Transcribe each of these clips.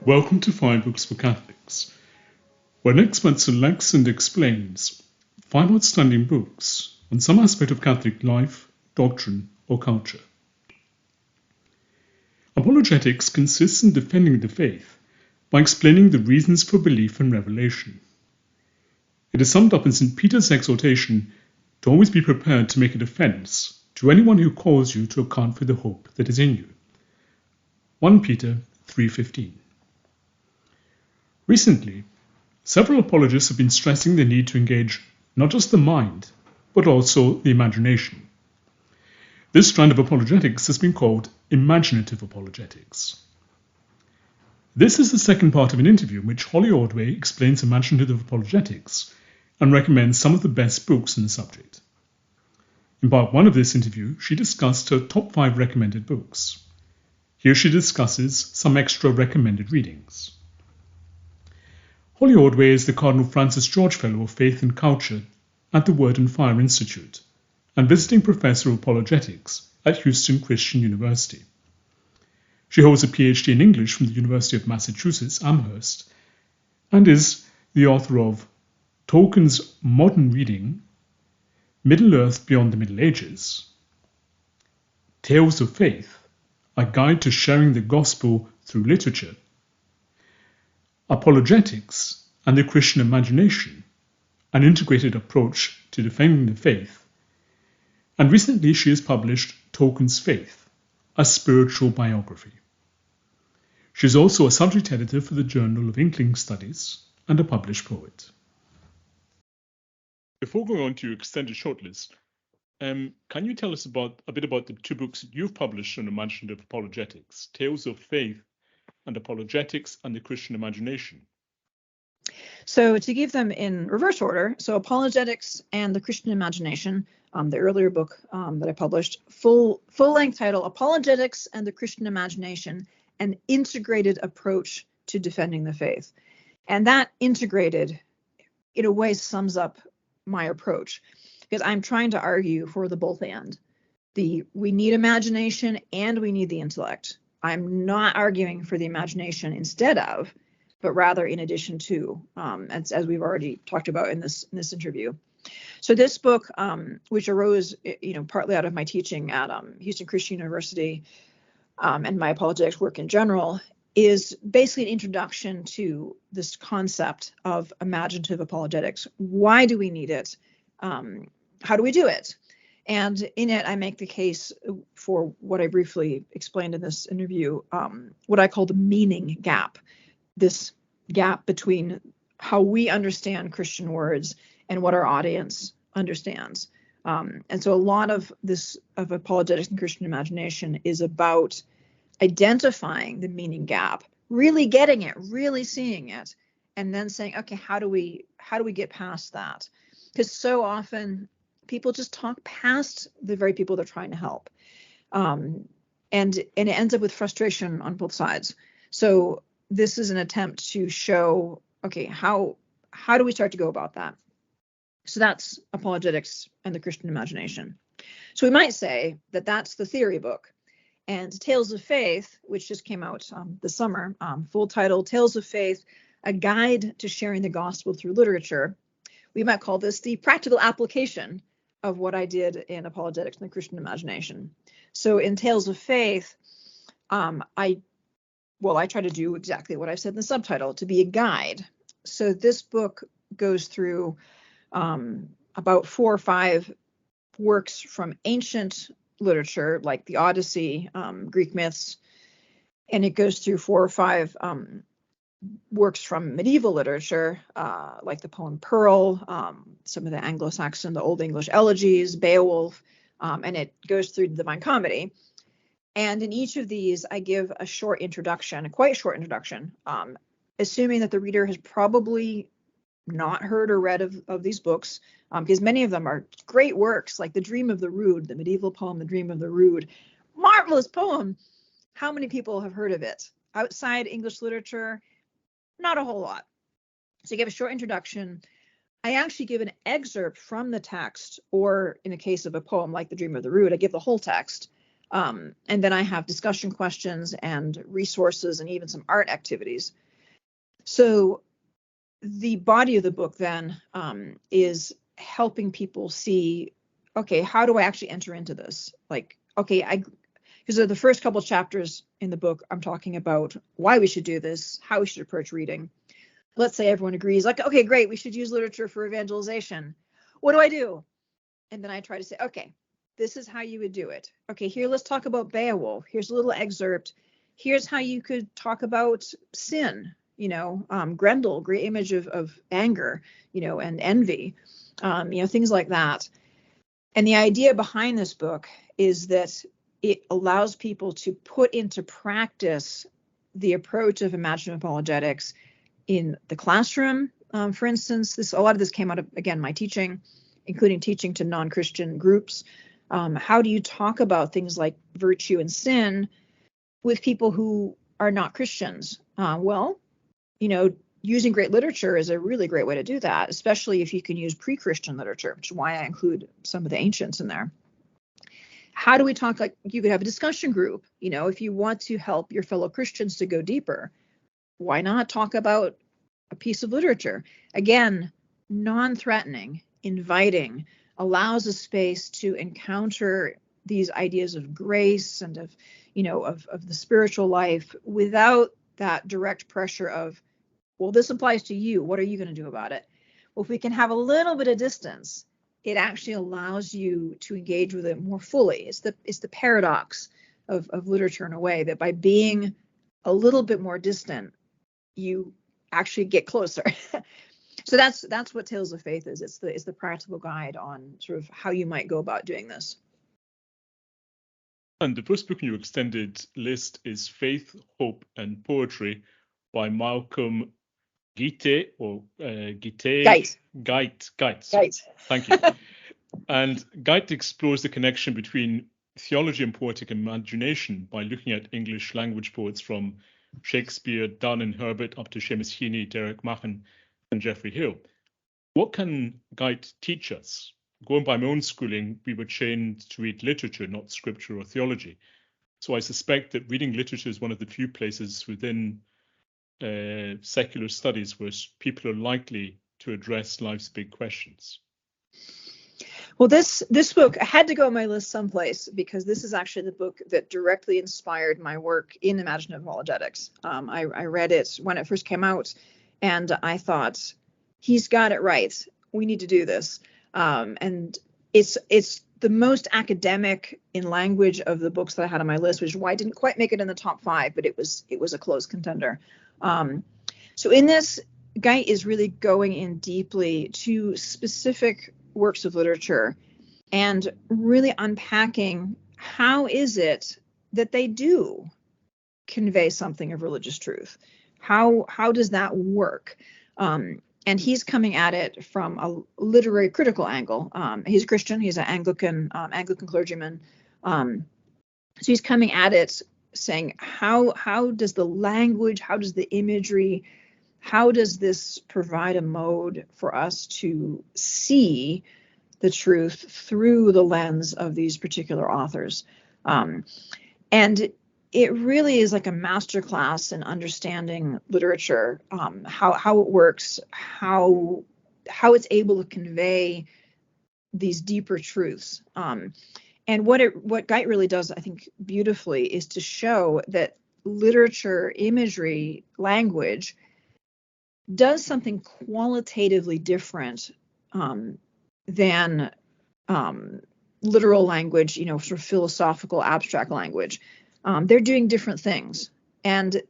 Welcome to 5 Books for Catholics, where an expert selects and explains 5 outstanding books on some aspect of Catholic life, doctrine, or culture. Apologetics consists in defending the faith by explaining the reasons for belief and revelation. It is summed up in St. Peter's exhortation to always be prepared to make a defense to anyone who calls you to account for the hope that is in you. 1 Peter 3:15. Recently, several apologists have been stressing the need to engage not just the mind, but also the imagination. This strand of apologetics has been called Imaginative apologetics. This is the second part of an interview in which Holly Ordway explains Imaginative apologetics and recommends some of the best books on the subject. In part 1 of this interview, she discussed her top 5 recommended books. Here she discusses some extra recommended readings. Holly Ordway is the Cardinal Francis George Fellow of Faith and Culture at the Word and Fire Institute and visiting professor of apologetics at Houston Christian University. She holds a PhD in English from the University of Massachusetts, Amherst, and is the author of Tolkien's Modern Reading, Middle-earth Beyond the Middle Ages, Tales of Faith, A Guide to Sharing the Gospel Through Literature, Apologetics and the Christian Imagination, an integrated approach to defending the faith, and recently she has published Tolkien's Faith, a spiritual biography. She is also a subject editor for the Journal of Inkling Studies and a published poet. Before going on to your extended shortlist, can you tell us a bit about the 2 books that you've published on imaginative apologetics, Tales of Faith and Apologetics and the Christian Imagination? So to give them in reverse order, so Apologetics and the Christian Imagination, the earlier book that I published, full-length title, Apologetics and the Christian Imagination, an integrated approach to defending the faith. And that integrated, in a way, sums up my approach, because I'm trying to argue for the both and. We need imagination and we need the intellect. I'm not arguing for the imagination instead of, but rather in addition to, as we've already talked about in this interview. So this book, which arose, partly out of my teaching at Houston Christian University and my apologetics work in general, is basically an introduction to this concept of imaginative apologetics. Why do we need it? How do we do it? And in it, I make the case for what I briefly explained in this interview, what I call the meaning gap, this gap between how we understand Christian words and what our audience understands. And so a lot of apologetics and Christian imagination is about identifying the meaning gap, really getting it, really seeing it, and then saying, okay, how do we get past that? Because so often people just talk past the very people they're trying to help. And it ends up with frustration on both sides. So this is an attempt to show, okay, how do we start to go about that? So that's Apologetics and the Christian Imagination. So we might say that that's the theory book. And Tales of Faith, which just came out this summer, full title, Tales of Faith, A Guide to Sharing the Gospel Through Literature. We might call this the practical application of what I did in Apologetics and the Christian Imagination. So in Tales of Faith, I try to do exactly what I said in the subtitle, to be a guide. So this book goes through about 4 or 5 works from ancient literature, like the Odyssey, Greek myths, and it goes through 4 or 5 works from medieval literature, like the poem Pearl, some of the Anglo-Saxon, the Old English elegies, Beowulf, and it goes through the Divine Comedy. And in each of these, I give a short introduction, a quite short introduction, assuming that the reader has probably not heard or read of these books, because many of them are great works, like The Dream of the Rood, the medieval poem, The Dream of the Rood. Marvelous poem. How many people have heard of it? Outside English literature, not a whole lot. So I give a short introduction. I actually give an excerpt from the text, or in the case of a poem like The Dream of the Rood, I give the whole text. And then I have discussion questions and resources and even some art activities. So the body of the book then is helping people see, okay, how do I actually enter into this? Like, okay, because the first couple chapters in the book, I'm talking about why we should do this, how we should approach reading. Let's say everyone agrees, like, okay, great, we should use literature for evangelization. What do I do? And then I try to say, okay, this is how you would do it. Okay, here, let's talk about Beowulf. Here's a little excerpt. Here's how you could talk about sin. Grendel, great image of anger, and envy, things like that. And the idea behind this book is that it allows people to put into practice the approach of imaginative apologetics in the classroom. For instance, a lot of this came out of, again, my teaching, including teaching to non-Christian groups. How do you talk about things like virtue and sin with people who are not Christians? Using great literature is a really great way to do that, especially if you can use pre-Christian literature, which is why I include some of the ancients in there. How do we talk? Like, you could have a discussion group, if you want to help your fellow Christians to go deeper, why not talk about a piece of literature? Again, non-threatening, inviting, allows a space to encounter these ideas of grace and of the spiritual life without that direct pressure of, well, this applies to you. What are you going to do about it? Well, if we can have a little bit of distance, it actually allows you to engage with it more fully. It's the paradox of literature in a way, that by being a little bit more distant, you actually get closer. So that's what Tales of Faith is. It's the practical guide on sort of how you might go about doing this. And the first book in your extended list is Faith, Hope, and Poetry by Malcolm Gite, or Gite. Gite. Thank you. And Gite explores the connection between theology and poetic imagination by looking at English language poets from Shakespeare, Donne and Herbert, up to Seamus Heaney, Derek Machen, and Geoffrey Hill. What can Gite teach us? Going by my own schooling, we were trained to read literature, not scripture or theology. So I suspect that reading literature is one of the few places within secular studies where people are likely to address life's big questions. Well, this book, I had to go on my list someplace because this is actually the book that directly inspired my work in imaginative apologetics. I read it when it first came out, and I thought, he's got it right. We need to do this. And it's the most academic in language of the books that I had on my list, which is why I didn't quite make it in the top 5, but it was a close contender. So in this, Gite is really going in deeply to specific works of literature and really unpacking how is it that they do convey something of religious truth. How does that work? And he's coming at it from a literary critical angle. He's a Christian. He's an Anglican clergyman. So he's coming at it saying, how does the language, how does the imagery, how does this provide a mode for us to see the truth through the lens of these particular authors? And it really is like a masterclass in understanding literature, how it works, how it's able to convey these deeper truths. And what Gite really does, I think, beautifully is to show that literature, imagery, language does something qualitatively different than literal language, sort of philosophical, abstract language. They're doing different things, and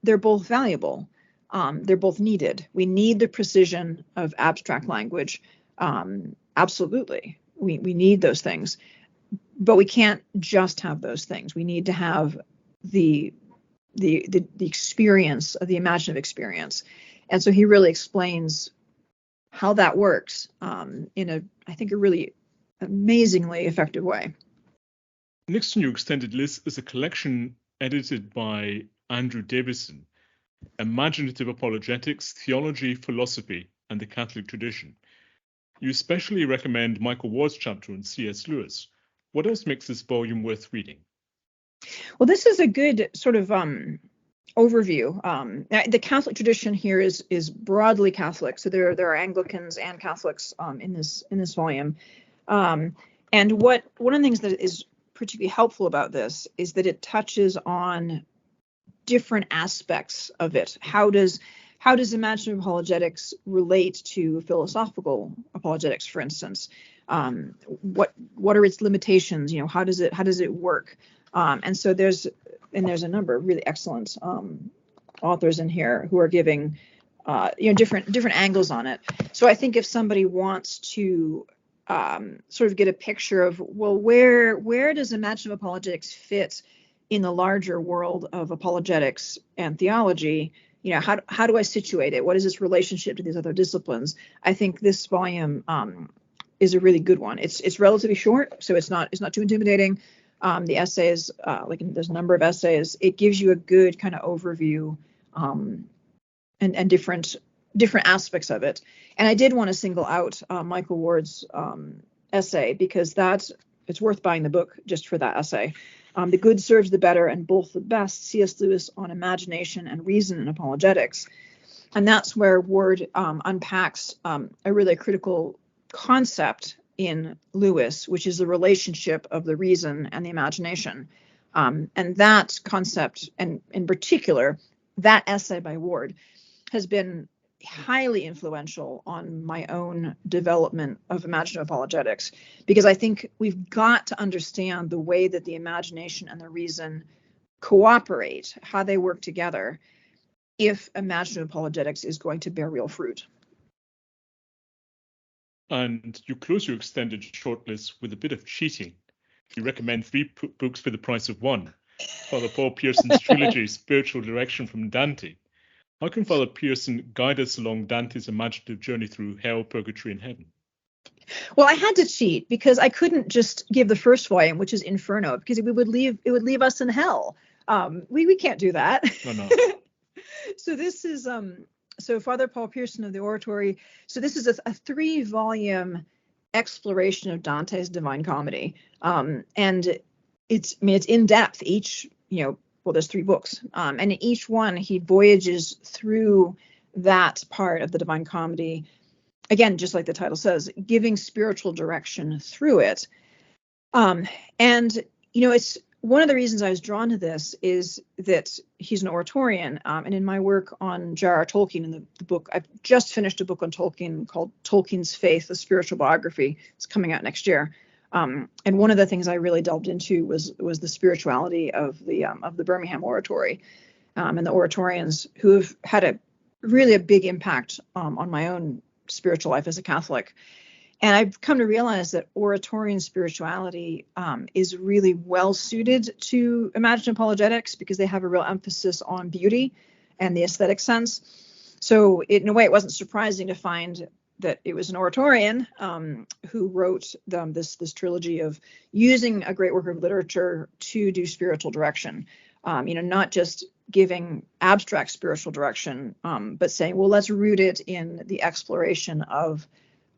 they're both valuable. They're both needed. We need the precision of abstract language. Absolutely. We need those things, but we can't just have those things. We need to have the experience of the imaginative experience. And so he really explains how that works in I think a really amazingly effective way. Next on your extended list is a collection edited by Andrew Davison, Imaginative Apologetics, Theology, Philosophy, and the Catholic Tradition. You especially recommend Michael Ward's chapter on C.S. Lewis. What else makes this volume worth reading? Well, this is a good sort of overview. The Catholic tradition here is broadly Catholic, so there are Anglicans and Catholics in this volume. And one of the things that is particularly helpful about this is that it touches on different aspects of it. How does imaginative apologetics relate to philosophical apologetics, for instance? What are its limitations? How does it work? And so there's a number of really excellent authors in here who are giving different angles on it. So I think if somebody wants to sort of get a picture of, well, where does imaginative apologetics fit in the larger world of apologetics and theology? How do I situate it? What is its relationship to these other disciplines? I think this volume is a really good one. It's relatively short, so it's not too intimidating. The essays, there's a number of essays. It gives you a good kind of overview and different aspects of it. And I did want to single out Michael Ward's essay, because it's worth buying the book just for that essay. The Good Serves the Better and Both the Best, C.S. Lewis on Imagination and Reason in Apologetics. And that's where Ward unpacks a really critical concept in Lewis, which is the relationship of the reason and the imagination. And that concept, and in particular, that essay by Ward, has been highly influential on my own development of imaginative apologetics, because I think we've got to understand the way that the imagination and the reason cooperate, how they work together, if imaginative apologetics is going to bear real fruit. And you close your extended shortlist with a bit of cheating. You recommend 3 books for the price of 1. Father Paul Pearson's trilogy, Spiritual Direction from Dante. How can Father Pearson guide us along Dante's imaginative journey through hell, purgatory, and heaven? Well, I had to cheat because I couldn't just give the first volume, which is Inferno, because it would leave us in hell. We can't do that. No. So this is so Father Paul Pearson of the Oratory. So this is a 3-volume exploration of Dante's Divine Comedy, and it's in depth. Each there's 3 books, and in each one he voyages through that part of the Divine Comedy. Again, just like the title says, giving spiritual direction through it. And it's one of the reasons I was drawn to this is that he's an Oratorian. And in my work on J.R.R. Tolkien, in the book, I've just finished a book on Tolkien called Tolkien's Faith, a Spiritual Biography. It's coming out next year. And one of the things I really delved into was the spirituality of the Birmingham Oratory, and the Oratorians, who have had a big impact on my own spiritual life as a Catholic. And I've come to realize that Oratorian spirituality is really well suited to imaginative apologetics, because they have a real emphasis on beauty and the aesthetic sense. So in a way, it wasn't surprising to find that it was an Oratorian who wrote this trilogy of using a great work of literature to do spiritual direction. Not just giving abstract spiritual direction, but saying, well, let's root it in the exploration of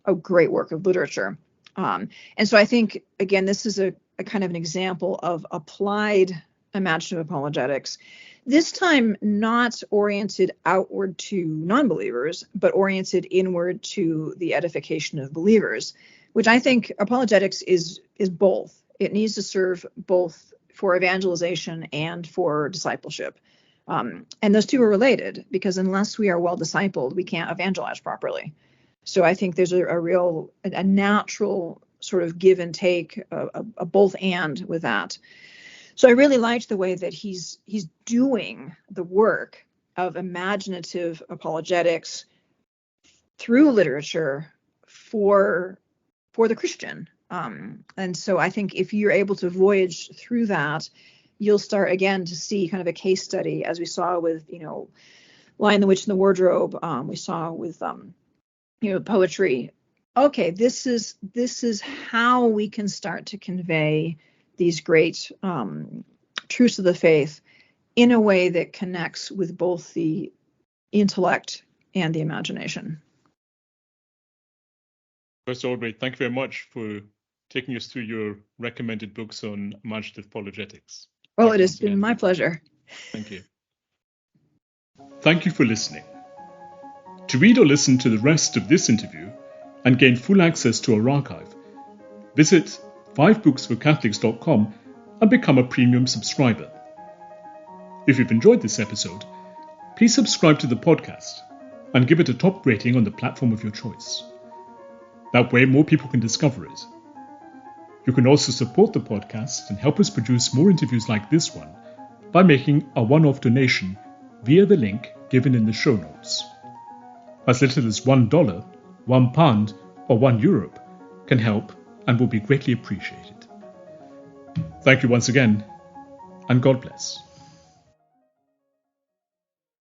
a great work of literature. And so I think, again, this is a kind of an example of applied imaginative apologetics, this time not oriented outward to non-believers, but oriented inward to the edification of believers, which I think apologetics is both. It needs to serve both for evangelization and for discipleship. And those two are related, because unless we are well discipled, we can't evangelize properly. So I think there's a natural sort of give and take, a both and with that. So I really liked the way that he's doing the work of imaginative apologetics through literature for the Christian. And so I think if you're able to voyage through that, you'll start again to see kind of a case study, as we saw with, Lion, the Witch, and the Wardrobe. We saw with, poetry. Okay, this is how we can start to convey these great truths of the faith in a way that connects with both the intellect and the imagination. Professor Ordway, thank you very much for taking us through your recommended books on imaginative apologetics. Well, it has been my pleasure. Thank you. Thank you for listening. To read or listen to the rest of this interview and gain full access to our archive, visit 5booksforcatholics.com and become a premium subscriber. If you've enjoyed this episode, please subscribe to the podcast and give it a top rating on the platform of your choice. That way more people can discover it. You can also support the podcast and help us produce more interviews like this one by making a one-off donation via the link given in the show notes. As little as $1, £1, or €1 can help and will be greatly appreciated. Thank you once again, and God bless.